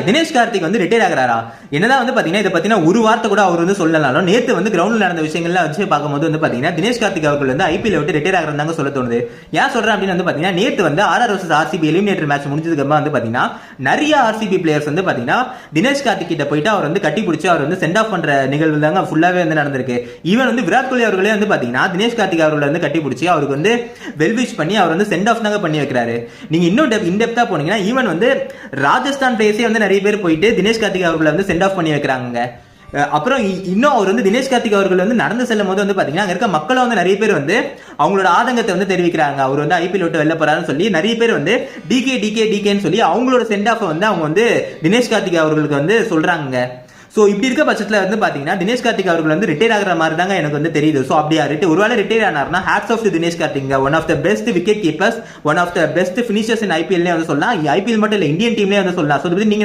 தினேஷ் கார்த்திக் வந்து ரிட்டையர் ஆகிறாரா? என்னதான் வந்து பாத்தீங்கன்னா இதை பத்தின ஒரு வார்த்தை கூட அவர் வந்து சொல்லலாலும் நேத்து வந்து கிரவுண்ட்ல நடந்த விஷயங்கள்லாம் வச்சு பார்க்கும்போது வந்து பாத்தீங்கன்னா தினேஷ் கார்த்திக் அவர்கள் வந்து ஐபிஎல் விட்டு ரிட்டையர் ஆகிறாங்க சொல்ல தோணுது. ஏன் சொல்றேன் அப்படின்னு வந்து பாத்தீங்கன்னா நேத்து வந்து RR vs RCB eliminator match முடிஞ்சதுக்கு அப்புறம் வந்து பாத்தீங்கன்னா நிறைய ஆர்சிபி பிளேயர்ஸ் வந்து பாத்தீங்கன்னா தினேஷ் கார்த்திக் கிட்ட போயிட்டு அவர் வந்து கட்டி பிடிச்சி அவர் வந்து சென்ட் ஆஃப் பண்ற நிகழ்வு தாங்க ஃபுல்லாவே வந்து நடந்திருக்கு. ஈவன் வந்து விராட் கோலி அவர்களே வந்து பாத்தீங்கன்னா தினேஷ் கார்த்திக் அவர்களை வந்து கட்டி பிடிச்சி அவருக்கு வந்து வெல்விஷ் பண்ணி அவர் வந்து சென்ட் ஆஃப் தாங்க பண்ணி வைக்கிறாரு. நீங்க இன்னும் இன்டெப்தா போனீங்கன்னா ஈவன் வந்து ராஜஸ்தான் பிளேயர்ஸே வந்து நிறைய பேர் போயிட்டு தினேஷ் கார்த்திக் அவர்களை வந்து சென்ட் ஆஃப் பண்ணி வைக்கிறாங்க. அப்புறம் இன்னும் அவர் வந்து தினேஷ் கார்த்திக் அவர்கள் வந்து நடந்து செல்லும் போது வந்து பாத்தீங்கன்னா அங்க இருக்க மக்களும் வந்து நிறைய பேர் வந்து அவங்களோட ஆதங்கத்தை வந்து தெரிவிக்கிறாங்க. அவர் வந்து ஐபிஎல் விட்டு வெளில போறாருன்னு சொல்லி நிறைய பேர் வந்து டிகே டிகே டிகேன்னு சொல்லி அவங்களோட சென்ட் ஆஃப் வந்து அவங்க வந்து தினேஷ் கார்த்திக் அவர்களுக்கு வந்து சொல்றாங்க. சோ இப்படி இருக்க பட்சத்துல வந்து பாத்தீங்கன்னா தினேஷ் கார்த்திக் அவர்கள் வந்து ரிட்டையர் ஆகிற மாதிரி தாங்க எனக்கு வந்து தெரியுது. சோ அப்படியா ஒருவேளை ரிட்டையர் ஆனார்னா hats off to Dinesh Karthik, one of the best wicket keepers, one of the best finishers in IPL வந்து சொல்லலாம். ஐபிஎல் மட்டும் இல்ல இந்தியன் டீம்லயே வந்து சொல்லலாம். சோ நீங்க